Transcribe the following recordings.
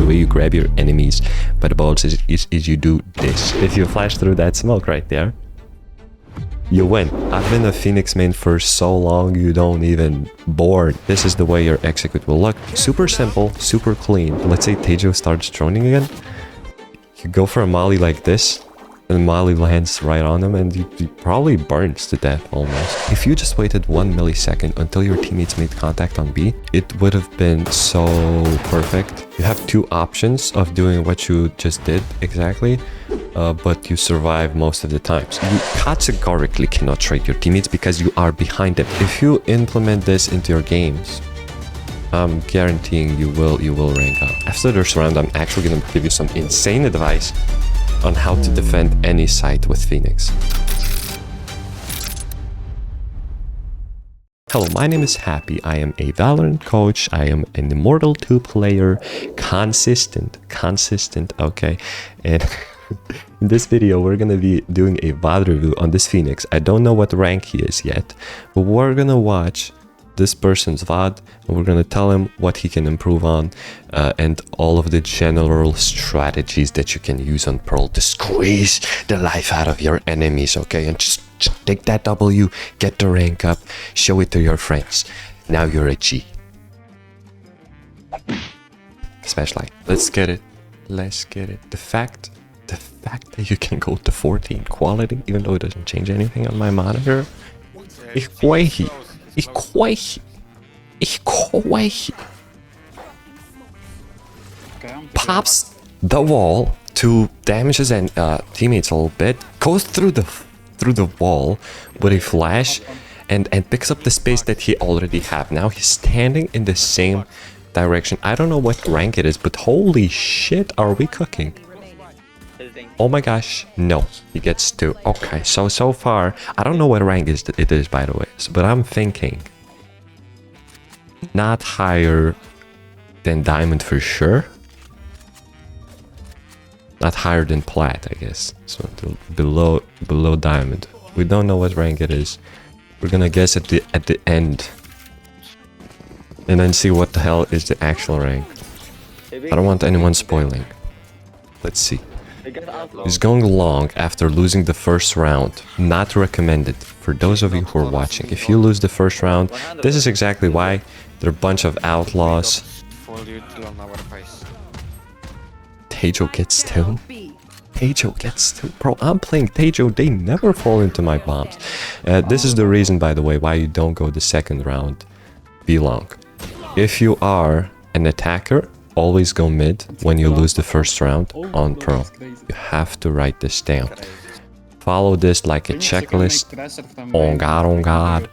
way you grab your enemies by the balls is you do this. If you flash through that smoke right there, you win. I've been a Phoenix main for so long, you don't even board. This is the way your execute will look. Super simple, super clean. Let's say Tejo starts droning again. You go for a molly like this, and molly lands right on him, and he probably burns to death almost. If you just waited 1 millisecond until your teammates made contact on B, it would have been so perfect. You have two options of doing what you just did exactly, but you survive most of the times. You categorically cannot trade your teammates because you are behind them. If you implement this into your games, I'm guaranteeing you will rank up. After this round, I'm actually gonna give you some insane advice on how to defend any site with Phoenix. Hello, my name is Happy. I am a Valorant coach. I am an Immortal 2 player, consistent, okay? And in this video, we're gonna be doing a VOD review on this Phoenix. I don't know what rank he is yet, but we're gonna watch this person's VOD, and we're gonna tell him what he can improve on, and all of the general strategies that you can use on Pearl to squeeze the life out of your enemies, okay? And just take that W, get the rank up, show it to your friends. Now you're a G. Especially. Let's get it. The fact that you can go to 14 quality, even though it doesn't change anything on my monitor, is crazy. Pops the wall to damage his teammates a little bit, goes through the wall with a flash, and picks up the space that he already have. Now he's standing in the same direction. I don't know what rank it is, but holy shit, are we cooking? Oh my gosh, no, he gets 2. Okay, so far, I don't know what rank it is, by the way, but I'm thinking not higher than diamond for sure. Not higher than plat, I guess. So below diamond. We don't know what rank it is. We're gonna guess at the end, and then see what the hell is the actual rank. I don't want anyone spoiling. Let's see. He's going long after losing the first round. Not recommended for those of you who are watching. If you lose the first round, this is exactly why. They're a bunch of outlaws. Tejo gets 2. Tejo gets 2. Bro, I'm playing Tejo. They never fall into my bombs. This is the reason, by the way, why you don't go the second round B long. If you are an attacker, always go mid when you lose the first round on pro. You have to write this down. Follow this like a checklist. On God.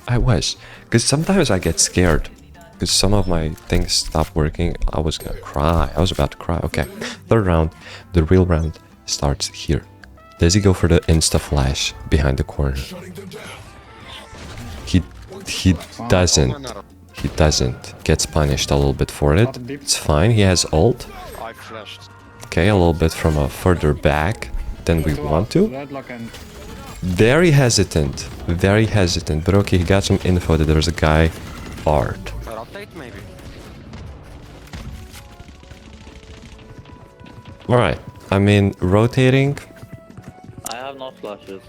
I was. Because sometimes I get scared. Because some of my things stop working. I was gonna cry. I was about to cry. Okay. Third round. The real round starts here. Does he go for the insta flash behind the corner? He doesn't. He doesn't. Gets punished a little bit for it. It's fine. He has ult. Okay, a little bit from a further back than we want to. Very hesitant, but okay, he got some info that there's a guy hard. Alright, I mean, rotating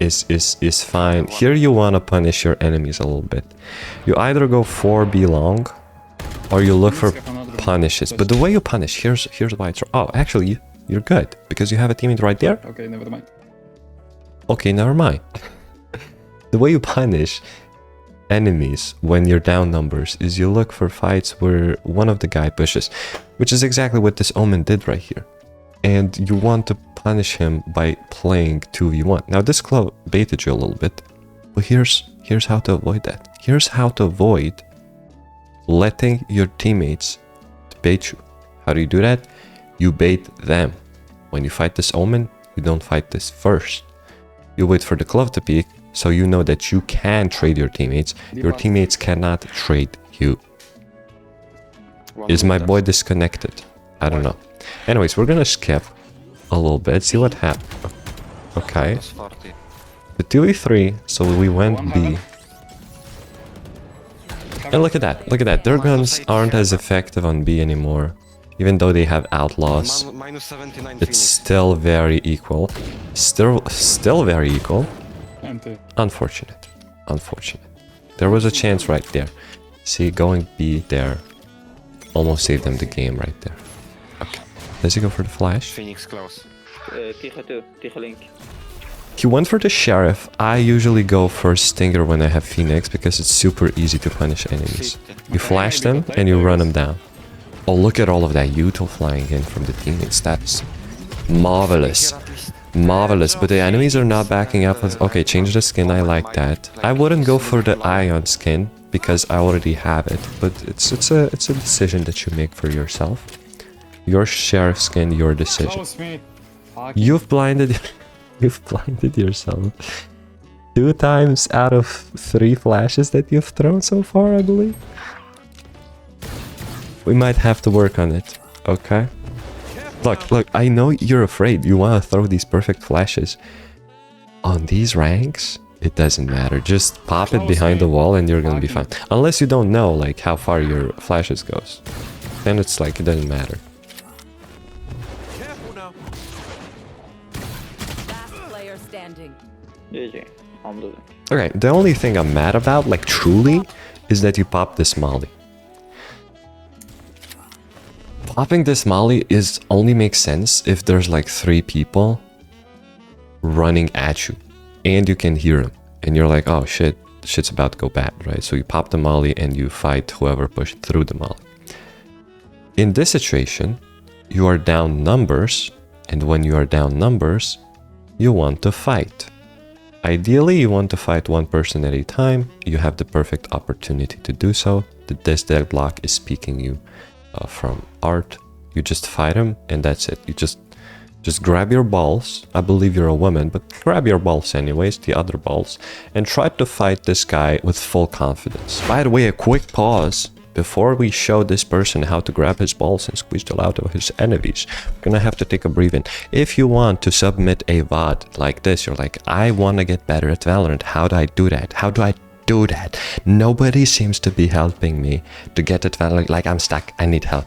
is fine. Here you want to punish your enemies a little bit. You either go 4B long, or you look for punishes. But the way you punish, here's why it's... Oh, actually, you're good, because you have a teammate right there. Okay, never mind. Okay, never mind. The way you punish enemies when you're down numbers is you look for fights where one of the guy pushes, which is exactly what this Omen did right here. And you want to punish him by playing 2v1. Now this club baited you a little bit, but here's how to avoid that. Here's how to avoid letting your teammates bait you. How do you do that? You bait them. When you fight this Omen, you don't fight this first. You wait for the glove to peek, so you know that you can trade your teammates. Your teammates cannot trade you. Is my boy disconnected? I don't know. Anyways, we're gonna skip a little bit, see what happened. Okay. The 2v3, so we went B. And look at that, look at that. Their guns aren't as effective on B anymore. Even though they have outlaws, Minus 79 it's still very equal. Still very equal. Unfortunate. Unfortunate. There was a chance right there. See, going B there almost saved them the game right there. Okay. Does he go for the flash? Phoenix close. Ticho Link. He went for the sheriff. I usually go for stinger when I have Phoenix because it's super easy to punish enemies. You flash them and you run them down. Oh, look at all of that util flying in from the teammates. That's marvelous. Marvelous. But the enemies are not backing up. Okay, change the skin. I like that. I wouldn't go for the ion skin because I already have it. But it's a decision that you make for yourself. Your sheriff skin, your decision. You've blinded yourself 2 times out of 3 flashes that you've thrown so far, I believe. We might have to work on it, okay? Look, I know you're afraid. You want to throw these perfect flashes. On these ranks, it doesn't matter. Just pop it behind the wall and you're gonna be fine. Unless you don't know, like, how far your flashes goes. Then it's like, it doesn't matter. GG. I'm losing. Okay, the only thing I'm mad about, like, truly, is that you popped this molly. Popping this molly only makes sense if there's like 3 people running at you and you can hear them and you're like, oh shit, shit's about to go bad, right? So you pop the molly and you fight whoever pushed through the molly. In this situation, you are down numbers, and when you are down numbers, you want to fight. Ideally, you want to fight 1 person at a time. You have the perfect opportunity to do so. This deadlock is speaking you from art. You just fight him and that's it. You just grab your balls. I believe you're a woman, but grab your balls anyways, the other balls, and try to fight this guy with full confidence. By the way, a quick pause. Before we show this person how to grab his balls and squeeze the out of his enemies, we're gonna have to take a breathe-in. If you want to submit a VOD like this, you're like, I want to get better at Valorant. How do I do that? How do I do that? Nobody seems to be helping me to get at Valorant. Like, I'm stuck. I need help.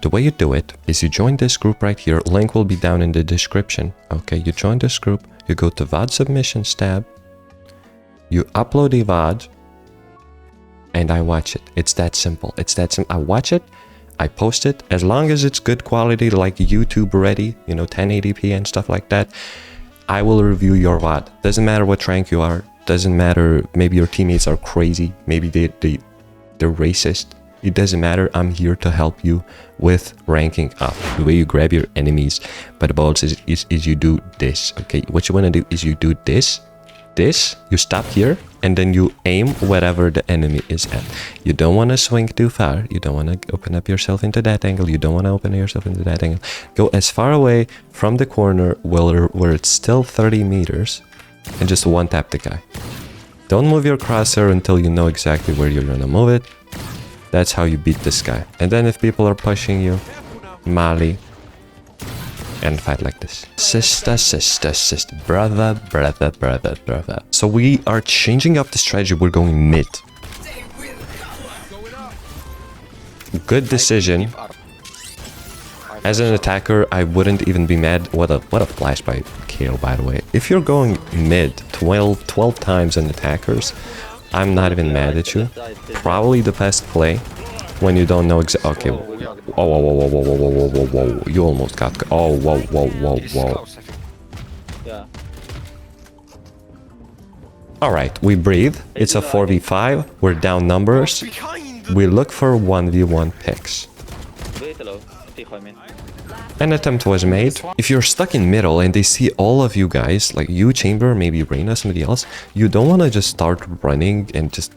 The way you do it is you join this group right here. Link will be down in the description. Okay, you join this group. You go to VOD submissions tab. You upload a VOD. And I watch it. It's that simple. It's that simple. I watch it. I post it. As long as it's good quality, like YouTube ready, you know, 1080p and stuff like that, I will review your VOD. Doesn't matter what rank you are. Doesn't matter. Maybe your teammates are crazy. Maybe they're racist. It doesn't matter. I'm here to help you with ranking up. The way you grab your enemies by the balls is you do this. Okay, what you want to do is you do this. You stop here and then you aim wherever the enemy is at. You don't want to swing too far. You don't want to open up yourself into that angle. You don't want to open yourself into that angle. Go as far away from the corner where it's still 30 meters and just one tap the guy. Don't move your crosshair until you know exactly where you're gonna move it. That's how you beat this guy. And then if people are pushing you, Mali, and fight like this. Sister, sister, sister, brother, brother, brother, brother. So we are changing up the strategy. We're going mid. Good decision. As an attacker, I wouldn't even be mad. What a flash by KO, by the way. If you're going mid 12 times on attackers, I'm not even mad at you. Probably the best play when you don't know exactly. Okay. Oh, whoa, whoa, whoa, whoa, whoa, whoa, whoa, whoa, whoa. You almost got. Oh, whoa, whoa, whoa, whoa. Yeah. Alright, we breathe. It's a 4v5. We're down numbers. We look for 1v1 picks. An attempt was made. If you're stuck in middle and they see all of you guys, like you, Chamber, maybe Reina, somebody else, you don't want to just start running and just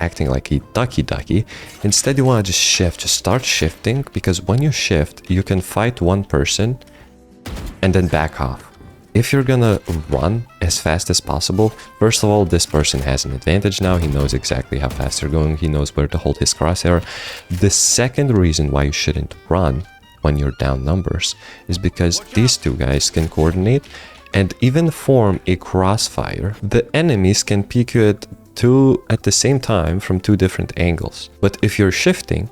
acting like a ducky. Instead, you want to just shift. Just start shifting, because when you shift, you can fight 1 person and then back off. If you're gonna run as fast as possible, first of all, this person has an advantage now. He knows exactly how fast you're going. He knows where to hold his crosshair. The second reason why you shouldn't run when you're down numbers is because these 2 guys can coordinate and even form a crossfire. The enemies can peek you at two at the same time from two different angles. But if you're shifting,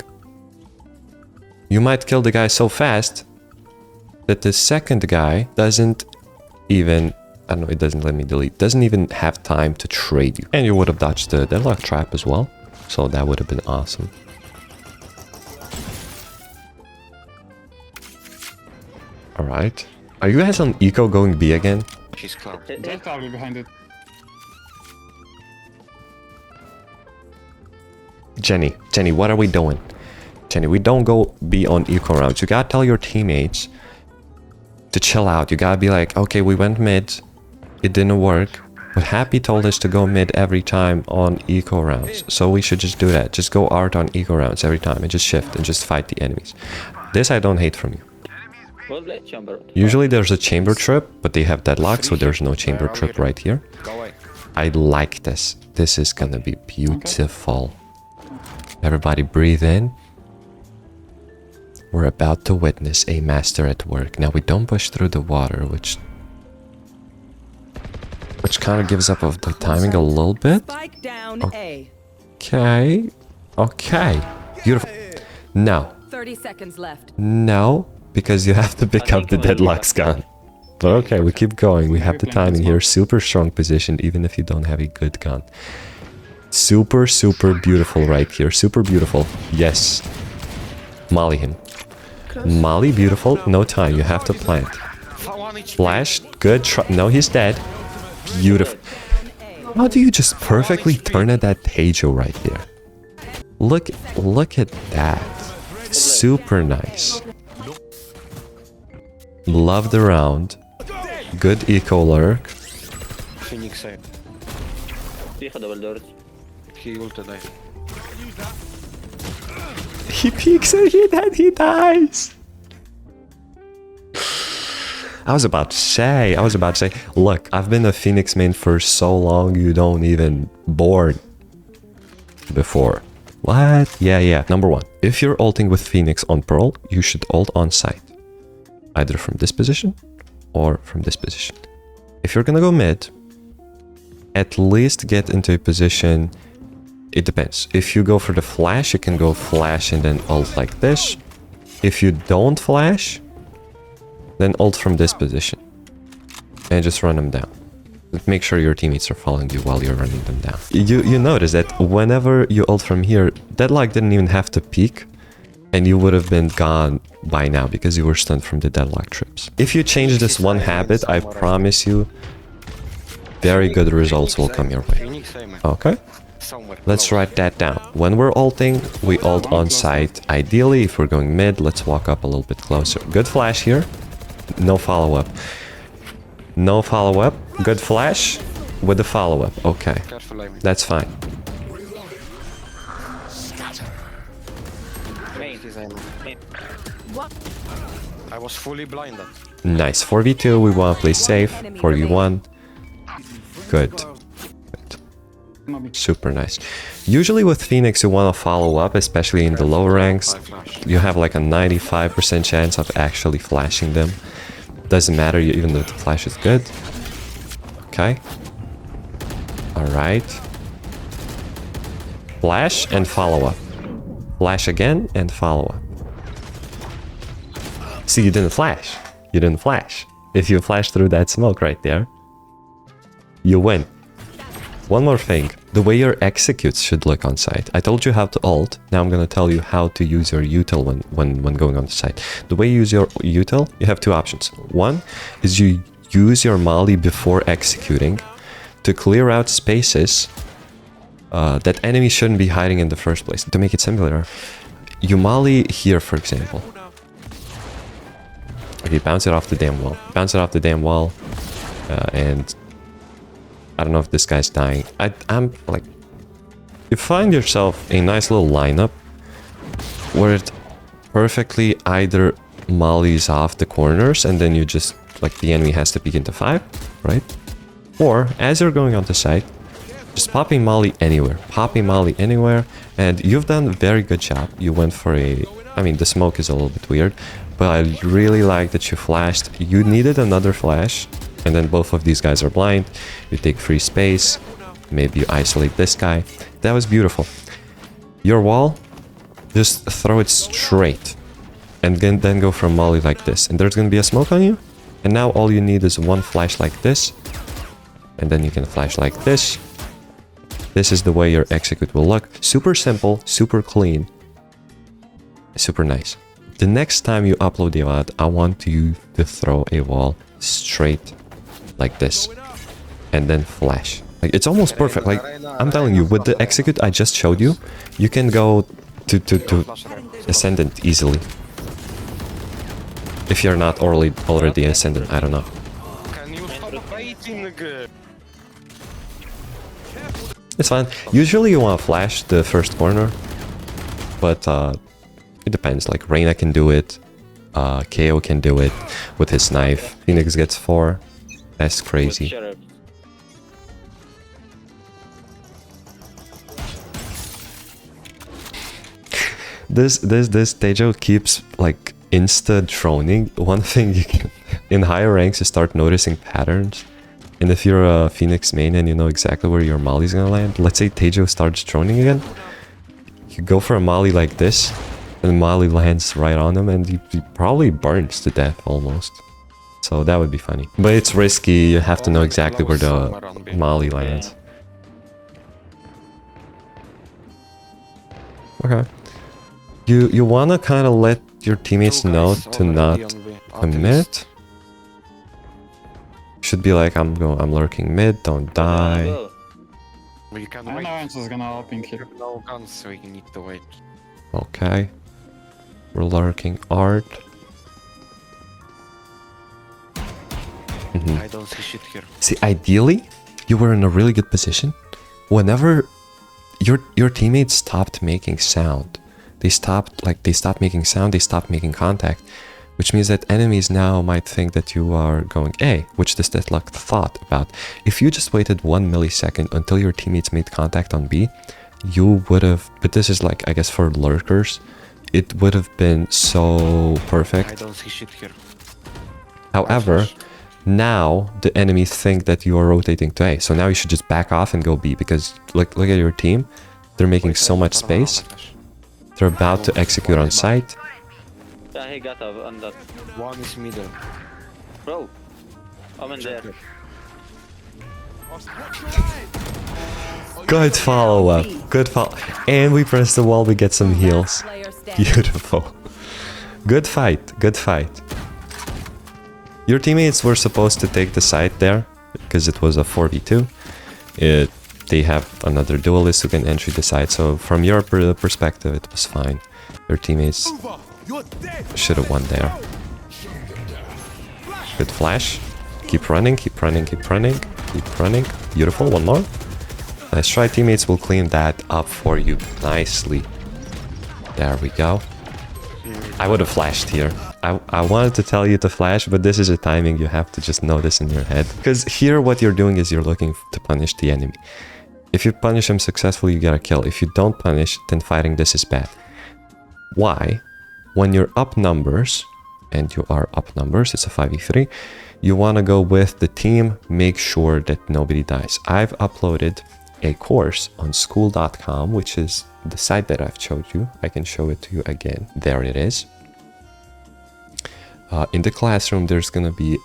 you might kill the guy so fast that the second guy doesn't even, I don't know, it doesn't let me delete, doesn't even have time to trade you. And you would have dodged the deadlock trap as well. So that would have been awesome. Alright. Are you guys on eco going B again? She's cloud. There's tower behind it. Jenny, what are we doing? Jenny, we don't go be on eco rounds. You gotta tell your teammates to chill out. You gotta be like, okay, we went mid. It didn't work. But Happy told us to go mid every time on eco rounds. So we should just do that. Just go art on eco rounds every time and just shift and just fight the enemies. This I don't hate from you. Usually there's a chamber trip, but they have deadlock, so there's no chamber trip right here. I like this. This is gonna be beautiful. Everybody breathe in. We're about to witness a master at work. Now we don't push through the water, which kind of gives up of the timing a little bit. Okay. Okay. Beautiful. No. 30 seconds left. No, because you have to pick up the deadlock's gun. But okay, we keep going. We have the timing here. Super strong position, even if you don't have a good gun. Super, super beautiful right here. Super beautiful. Yes. Molly him. Molly, beautiful. No time. You have to plant. Flash. Good try. No, he's dead. Beautiful. How do you just perfectly turn at that Tejo right here? Look at that. Super nice. Love the round. Good eco lurk. Phoenix side. He ulted die. He peeks and he dies. I was about to say, look, I've been a Phoenix main for so long you don't even board before. What? Yeah. Number one, if you're ulting with Phoenix on Pearl, you should ult on site. Either from this position or from this position. If you're gonna go mid, at least get into a position. It depends. If you go for the flash, you can go flash and then ult like this. If you don't flash, then ult from this position. And just run them down. But make sure your teammates are following you while you're running them down. You notice that whenever you ult from here, Deadlock didn't even have to peek. And you would have been gone by now because you were stunned from the Deadlock trips. If you change this one habit, I promise you, very good results will come your way. Okay? Let's write that down. When we're ulting, we ult on site. Ideally, if we're going mid, let's walk up a little bit closer. Good flash here. No follow-up. No follow-up. Good flash with the follow-up. Okay. That's fine. I was fully blinded. Nice. 4v2, we want to play safe. 4v1. Good. Super nice. Usually with Phoenix you want to follow up, especially in the lower ranks. You have like a 95% chance of actually flashing them. Doesn't matter even though the flash is good. Okay. Alright. Flash and follow up. Flash again and follow up. See, you didn't flash. You didn't flash. If you flash through that smoke right there, you win. One more thing, the way your executes should look on site. I told you how to ult, now I'm gonna tell you how to use your util when going on the site. The way you use your util, you have two options. One is you use your molly before executing to clear out spaces that enemies shouldn't be hiding in the first place. To make it simpler, you molly here, for example. Okay, bounce it off the damn wall. Bounce it off the damn wall, and I don't know if this guy's dying. I'm like, you find yourself a nice little lineup where it perfectly either mollies off the corners and then you just, like, the enemy has to peek into 5, right? Or, as you're going on the site, just popping molly anywhere. Popping molly anywhere, and you've done a very good job. You went for a... I mean, the smoke is a little bit weird, but I really like that you flashed. You needed another flash. And then both of these guys are blind. You take free space. Maybe you isolate this guy. That was beautiful. Your wall, just throw it straight. And then go for a molly like this. And there's gonna be a smoke on you. And now all you need is one flash like this. And then you can flash like this. This is the way your execute will look. Super simple, super clean. Super nice. The next time you upload the VOD, I want you to throw a wall straight like this. And then flash. Like, it's almost perfect. Like, I'm telling you, with the execute I just showed you, you can go to Ascendant easily. If you're not already Ascendant, I don't know. Can you stop waiting? It's fine. Usually you want to flash the first corner, but it depends. Like Reyna can do it, KO can do it with his knife. Phoenix gets 4. That's crazy. This Tejo keeps like insta droning. One thing you can in higher ranks you start noticing patterns. And if you're a Phoenix main and you know exactly where your molly's gonna land, let's say Tejo starts droning again, you go for a molly like this, and the molly lands right on him, and he probably burns to death almost. So that would be funny. But it's risky, you have to know exactly where the molly lands. Okay. You wanna kind of let your teammates know to not commit. Should be like, I'm lurking mid, don't die. We can I wait. know it's just gonna open here. No guns, so we need to wait. Okay. We're lurking art. I don't see shit here. See, ideally, you were in a really good position. Whenever your teammates stopped making sound, they stopped making sound, they stopped making contact, which means that enemies now might think that you are going A, which this deadlock thought about. If you just waited 1 millisecond until your teammates made contact on B, you would have, but this is like, I guess for lurkers, it would have been so I perfect. don't see shit here. However, now the enemies think that you are rotating to A, so now you should just back off and go B, because look at your team, they're making so much space. They're about to execute on sight. Yeah, he got up on that. One is middle. Bro, I'm in there. Good follow-up. Good follow. And we press the wall, we get some heals. Beautiful. Good fight. Good fight. Your teammates were supposed to take the side there, because it was a 4v2. They have another duelist who can entry the side, so from your perspective, it was fine. Your teammates should have won there. Good flash. Keep running, keep running, keep running, keep running. Beautiful, one more. Nice try, teammates will clean that up for you nicely. There we go. I would have flashed here. I wanted to tell you to flash, but this is a timing you have to just notice in your head. Because here what you're doing is you're looking to punish the enemy. If you punish him successfully, you get a kill. If you don't punish, then fighting this is bad. Why? When you're up numbers, and you are up numbers, it's a 5v3, you want to go with the team, make sure that nobody dies. I've uploaded a course on school.com, which is the site that I've showed you. I can show it to you again. There it is. In the classroom, there's going to be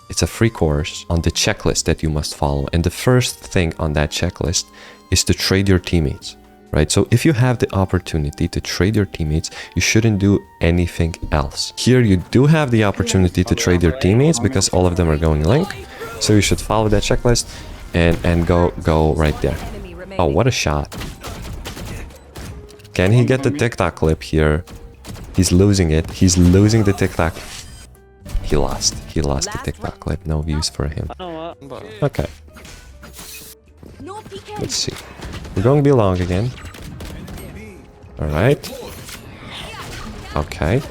it's a free course on the checklist that you must follow. And the first thing on that checklist is to trade your teammates, right? So if you have the opportunity to trade your teammates, you shouldn't do anything else. Here you do have the opportunity to trade your teammates because all of them are going link. So you should follow that checklist and go right there. Oh, what a shot. Can he get the TikTok clip here? He's losing it. He's losing the TikTok. He lost the TikTok clip. No views for him. Okay. Let's see. We're going to be long again. Alright. Okay.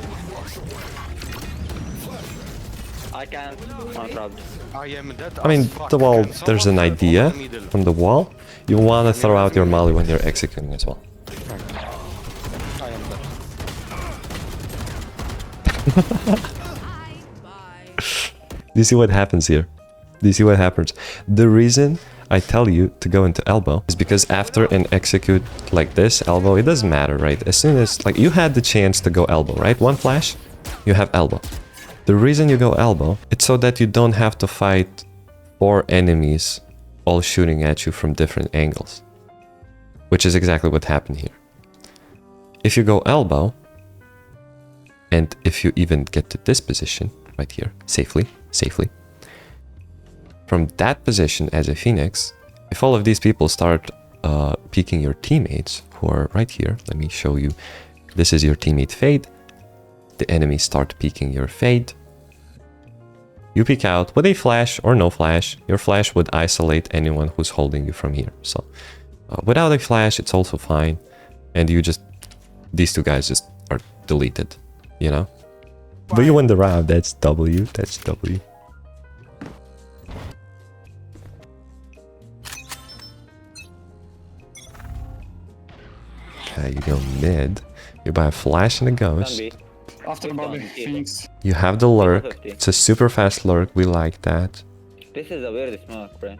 I can't. I'm trapped. I mean, the wall, there's an idea from the wall. You want to throw out your molly when you're executing as well. Do you see what happens here? Do you see what happens? The reason I tell you to go into elbow is because after an execute like this, elbow, it doesn't matter, right? As soon as, like, you had the chance to go elbow, right? One flash, you have elbow. The reason you go elbow, it's so that you don't have to fight 4 enemies all shooting at you from different angles, which is exactly what happened here. If you go elbow, and if you even get to this position right here, safely, from that position as a Phoenix, if all of these people start peeking your teammates who are right here, let me show you. This is your teammate Fade. The enemies start peeking your Fade. You peek out with a flash or no flash. Your flash would isolate anyone who's holding you from here. So without a flash, it's also fine. And you just, these 2 guys just are deleted, you know? But you win the round. That's W. That's W. Okay, you go mid. You buy a flash and a ghost. After Bobby, Phoenix. You have the lurk. It's a super fast lurk. We like that. This is a weird smoke, bro.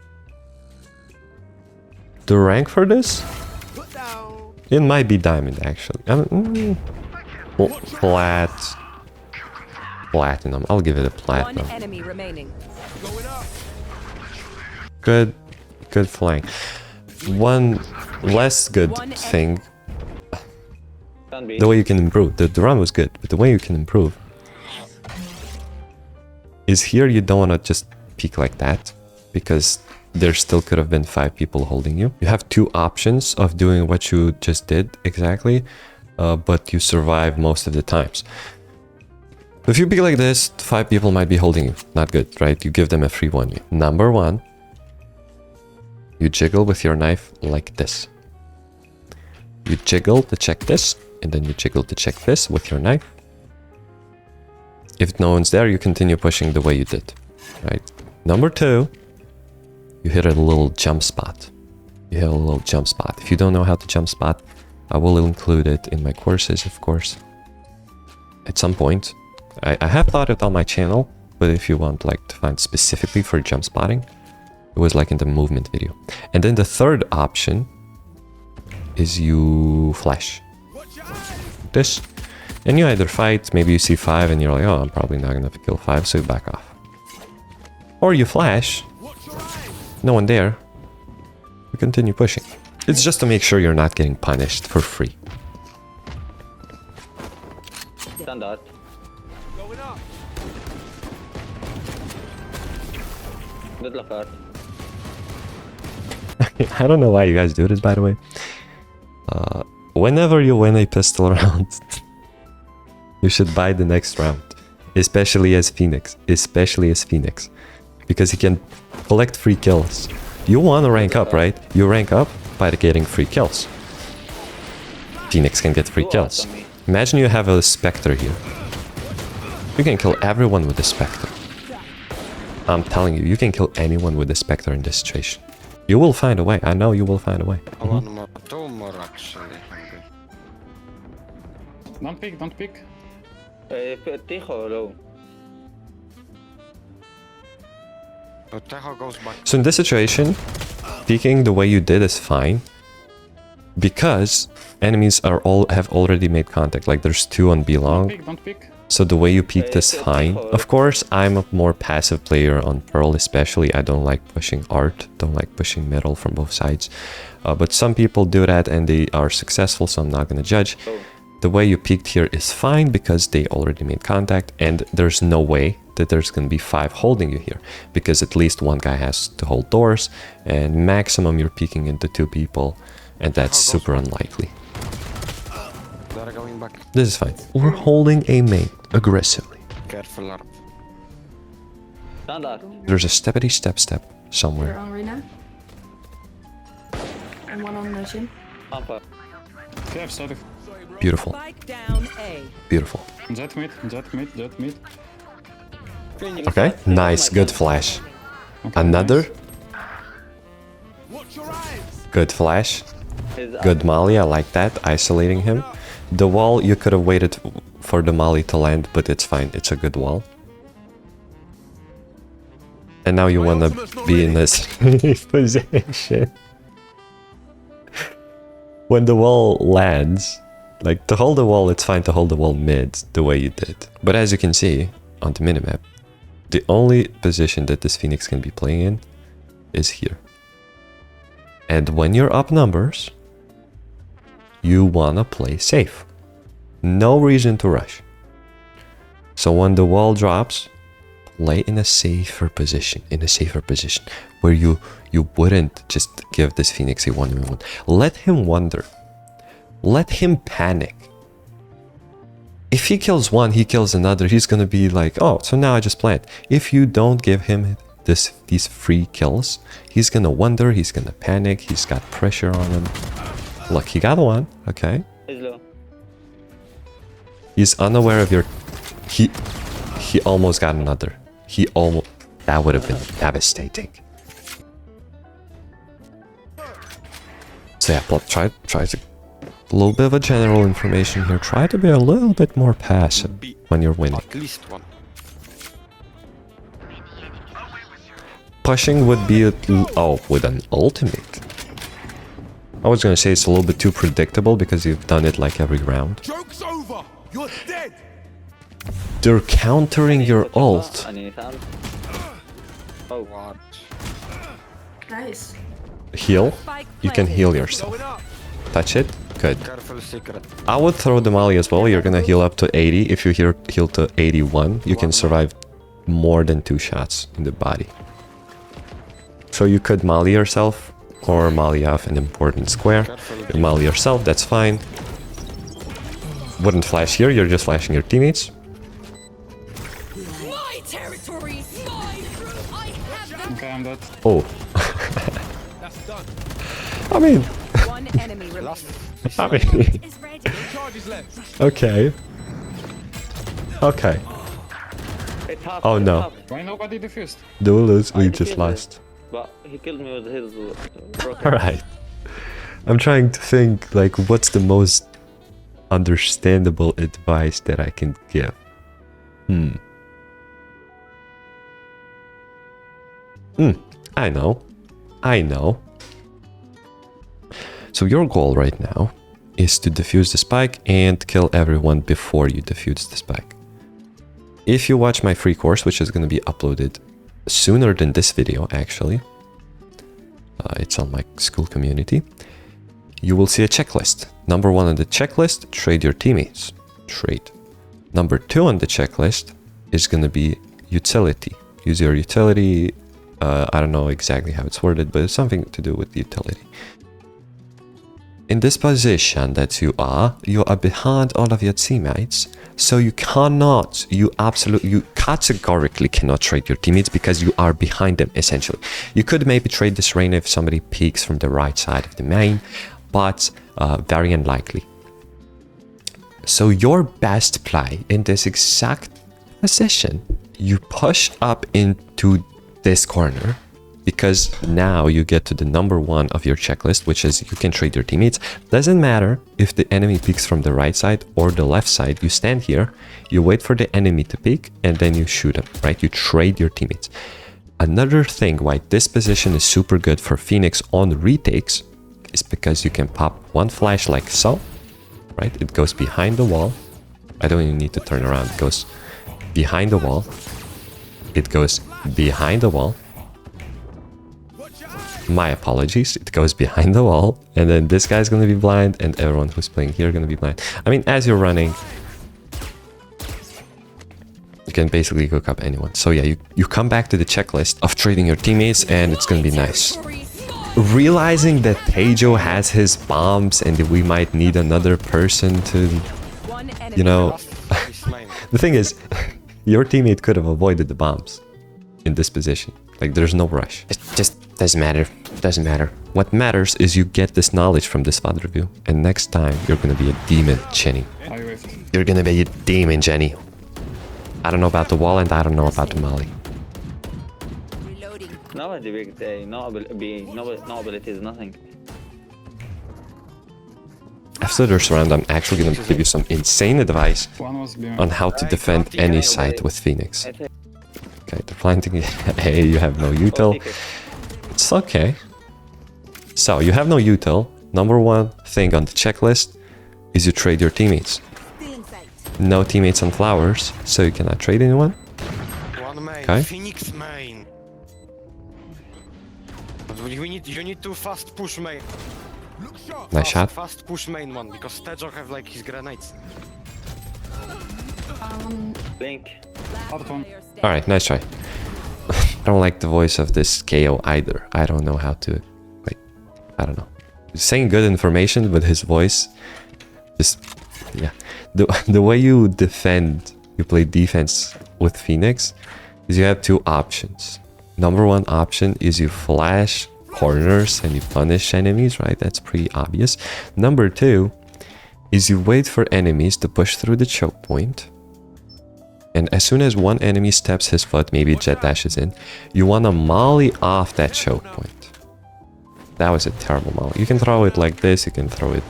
The rank for this? It might be diamond, actually. Platinum. I'll give it a platinum. One enemy remaining. Good flank. One less good thing. The way you can improve. The run was good, but the way you can improve is here you don't want to just peek like that, because there still could have been 5 people holding you. You have 2 options of doing what you just did exactly, but you survive most of the times. If you peek like this, 5 people might be holding you. Not good, right? You give them a free 1. Number 1, you jiggle with your knife like this. You jiggle to check this, and then you jiggle to check this with your knife. If no one's there, you continue pushing the way you did, right? Number 2, you hit a little jump spot. If you don't know how to jump spot, I will include it in my courses, of course, at some point. I have taught it on my channel, but if you want like to find specifically for jump spotting, it was like in the movement video. And then the third option is you flash this, and you either fight, maybe you see 5 and you're like, oh, I'm probably not gonna kill 5, so you back off. Or you flash, no one there, you continue pushing. It's just to make sure you're not getting punished for free. Stand out. Good luck, Art. I don't know why you guys do this, by the way. Whenever you win a pistol round, you should buy the next round. Especially as Phoenix. Because you can collect free kills. You want to rank up, right? You rank up by getting free kills. Phoenix can get free kills. Imagine you have a Spectre here. You can kill everyone with a Spectre. I'm telling you, you can kill anyone with a Spectre in this situation. You will find a way. I know you will find a way. Two more actually. Don't pick. Ticho, low. But Tejo goes back. So in this situation, peeking the way you did is fine, because enemies have already made contact. Like there's 2 on B long. Don't pick. So the way you peeked is fine. Of course, I'm a more passive player on Pearl, especially. I don't like pushing art, don't like pushing middle from both sides. But some people do that and they are successful, so I'm not gonna judge. The way you peeked here is fine because they already made contact, and there's no way that there's gonna be 5 holding you here, because at least 1 guy has to hold doors, and maximum you're peeking into 2 people, and that's super unlikely. They're going back. This is fine. We're holding A main aggressively. Careful, Arp. Stand out. There's a steppity step They're somewhere. on arena. And one on motion. Pampa. Okay, I've started. Beautiful. Spike down A. Beautiful. Jet mid. Okay, nice, good flash. Okay, Another nice. good flash. His Good molly, I like that, isolating him. The wall, you could have waited for the molly to land, but it's fine, it's a good wall. And now you wanna be in this position. When the wall lands, like to hold the wall, it's fine to hold the wall mid the way you did. But as you can see on the minimap, the only position that this Phoenix can be playing in is here. And when you're up numbers, you wanna play safe. No reason to rush. So when the wall drops, play in a safer position, where you wouldn't just give this Phoenix a 1v1. Let him wonder. Let him panic. If he kills one, he kills another, he's gonna be like, oh, so now I just plant. If you don't give him these free kills, he's gonna wonder, he's gonna panic, he's got pressure on him. Look, he got one, okay. He's low. He's unaware of your... He almost got another. That would have been devastating. So yeah, try to... A little bit of a general information here. Try to be a little bit more passive when you're winning. At least one. Pushing would be with an ultimate. I was gonna say it's a little bit too predictable because you've done it like every round. Joke's over. You're dead. They're countering your ult. I need sound. Oh, What? Nice. Heal. Spike You can planted. heal yourself. Going up. Touch it. Good. Careful secret. I would throw the molly as well. You're gonna heal up to 80. If you heal to 81, you can survive more than 2 shots in the body. So you could molly yourself or molly off an important square. You molly yourself, that's fine. Wouldn't flash here, you're just flashing your teammates. My territory, my fruit. I have them. Okay, I'm dead. Oh, That's done. I mean, One enemy remaining. I mean, Is ready. Charges left. okay. Okay. it's half. Oh, it's no. half. Why nobody defused? Duelist, we I just defused it. lost. But he killed me with his rocket. Alright. I'm trying to think, like, what's the most understandable advice that I can give? I know. So your goal right now is to defuse the spike and kill everyone before you defuse the spike. If you watch my free course, which is going to be uploaded sooner than this video actually, it's on my school community, you will see a checklist. Number 1 on the checklist, trade your teammates. Trade. Number 2 on the checklist is going to be utility. Use your utility. I don't know exactly how it's worded, but it's something to do with utility. In this position that you are behind all of your teammates, so you categorically cannot trade your teammates because you are behind them, essentially. You could maybe trade this Reyna if somebody peeks from the right side of the main, but very unlikely. So your best play in this exact position, you push up into this corner, because now you get to the number 1 of your checklist, which is you can trade your teammates. Doesn't matter if the enemy peeks from the right side or the left side. You stand here, you wait for the enemy to peek, and then you shoot him, right? You trade your teammates. Another thing why this position is super good for Phoenix on retakes is because you can pop one flash like so, right? It goes behind the wall. I don't even need to turn around. It goes behind the wall. It goes behind the wall. My apologies, it goes behind the wall, and then this guy's gonna be blind, and everyone who's playing here gonna be blind. I mean, as you're running, you can basically cook up anyone. So yeah, you come back to the checklist of trading your teammates, and it's gonna be nice. Realizing that Tejo has his bombs, and that we might need another person to, One enemy. you know, He's mine. the thing is, your teammate could have avoided the bombs in this position. Like, there's no rush. It just doesn't matter. Doesn't matter. What matters is you get this knowledge from this VOD review, and next time you're gonna be a demon, Jenny. I whiffed. You're gonna be a demon, Jenny. I don't know about the wall, and I don't know about the molly. Reloading. Nobody big day. No abilities, nothing. After this round, I'm actually gonna give you some insane advice One was behind. on how to defend any site with Phoenix. Okay, they're planting. Hey, you have no util. TK. It's okay. So you have no util. Number one thing on the checklist is you trade your teammates. No teammates on flowers, so you cannot trade anyone. One main. Okay. Phoenix main. But you need to fast push main. Look sharp. Nice shot. Fast push main one because Tejo have like his grenades. Blink. Other one. Alright, nice try. I don't like the voice of this KO either. I don't know how to... Wait, I don't know. He's saying good information, but his voice... Just... Yeah. The way you defend, you play defense with Phoenix, is you have two options. Number one option is you flash corners and you punish enemies, right? That's pretty obvious. Number two is you wait for enemies to push through the choke point. And as soon as one enemy steps his foot, maybe Jet dashes in, you want to molly off that choke point. That was a terrible molly. You can throw it like this, you can throw it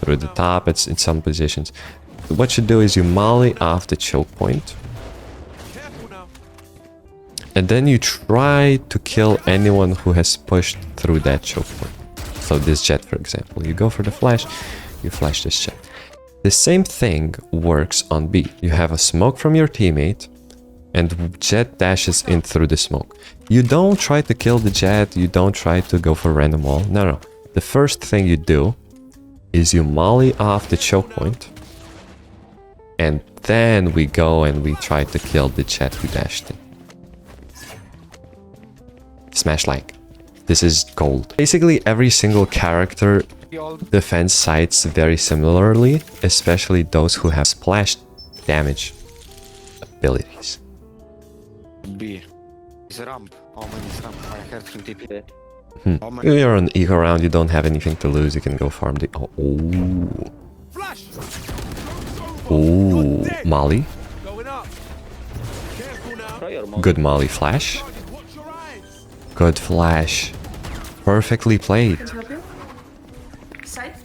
through the top, it's in some positions. What you do is you molly off the choke point. Careful now. And then you try to kill anyone who has pushed through that choke point. So this Jet, for example, you go for the flash, you flash this Jet. The same thing works on B. You have a smoke from your teammate and Jet dashes in through the smoke. You don't try to kill the Jet, you don't try to go for random wall. No. The first thing you do is you molly off the choke point. And then we go and we try to kill the Jet who dashed in. Smash like. This is gold. Basically every single character defends sites very similarly, especially those who have splash damage abilities. B. Is ramp. Omen is ramp. I heard him TP. Yeah. Omen. You're on eco round, you don't have anything to lose, you can go farm the... Oh, Flash. ooh. Molly. Going up. Careful now. Try your mouth. Good Molly flash. Watch your eyes. Good flash. Perfectly played. Can help you. Side.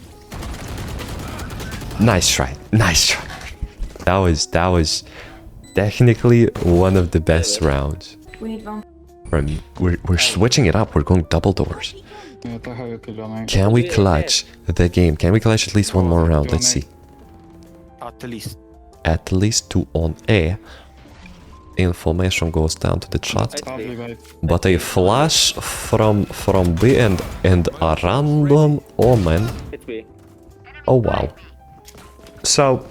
Nice try. Nice try. That was technically one of the best rounds. We need one. From we're switching it up. We're going double doors. Yeah, ta har jag till honom. Can we clutch the game? Can we clutch at least one more round? Let's see. At least. At least 2 on A. Information goes down to the chat. Probably right. But a flash from B and a random omen. Hit B. Oh wow. So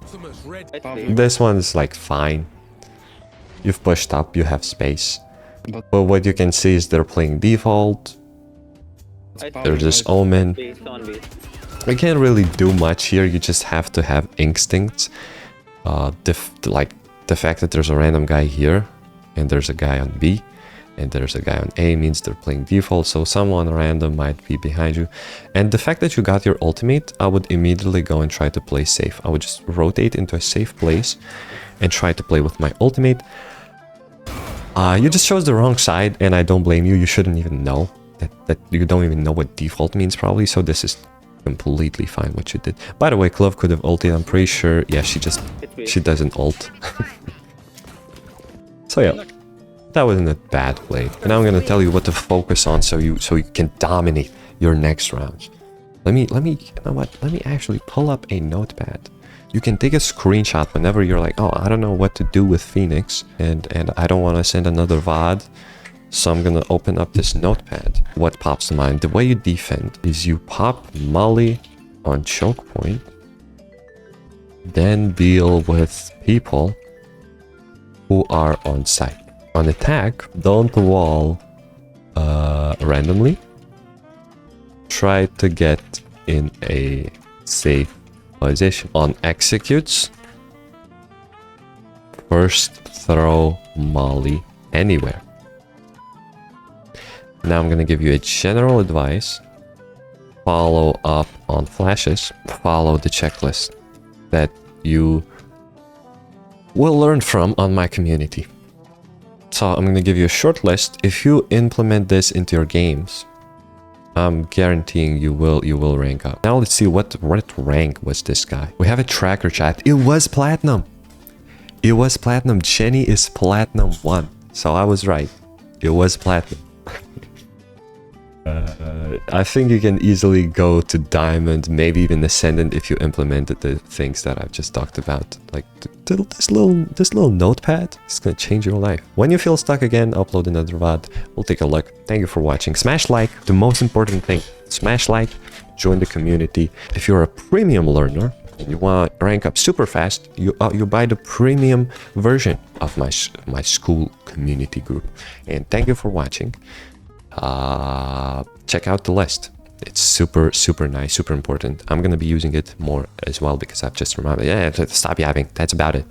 Ultimate's red. Hit Probably. B. this one's like fine. You've pushed up, you have space. But But what you can see is they're playing default. There's this omen. B. Someone B. We can't really do much here. You just have to have instincts. Like the fact that there's a random guy here and there's a guy on B and there's a guy on A means they're playing default, so someone random might be behind you. And the fact that you got your ultimate, I would immediately go and try to play safe. I would just rotate into a safe place and try to play with my ultimate. You just chose the wrong side and I don't blame you. You shouldn't even know that you don't even know what default means probably, so this is completely fine what you did. By the way, Clove could have ulted, I'm pretty sure. Yeah, she doesn't ult. So yeah, that wasn't a bad play. And now I'm gonna tell you what to focus on so you can dominate your next rounds. Let me you know what? Let me actually pull up a notepad. You can take a screenshot whenever you're like, oh, I don't know what to do with Phoenix and I don't want to send another VOD. So I'm gonna open up this notepad. What pops to mind? The way you defend is you pop molly on choke point, then deal with people who are on site. On attack, don't wall randomly. Try to get in a safe position. On executes, first throw molly anywhere. Now I'm gonna give you a general advice. Follow up on flashes. Follow the checklist that you will learn from on my community. So I'm gonna give you a short list. If you implement this into your games, I'm guaranteeing you will rank up. Now let's see what rank was this guy. We have a tracker chat. It was platinum. It was platinum. Jenny is platinum 1. So I was right. It was platinum. I think you can easily go to diamond, maybe even ascendant if you implemented the things that I've just talked about. Like this little notepad is gonna change your life. When you feel stuck again, upload another VOD. We'll take a look. Thank you for watching. Smash like, the most important thing. Smash like, join the community. If you're a premium learner and you want to rank up super fast, you buy the premium version of my school community group. And thank you for watching. Check out the list. It's super nice, super important. I'm gonna be using it more as well because I've just remembered. Yeah, stop yapping. That's about it.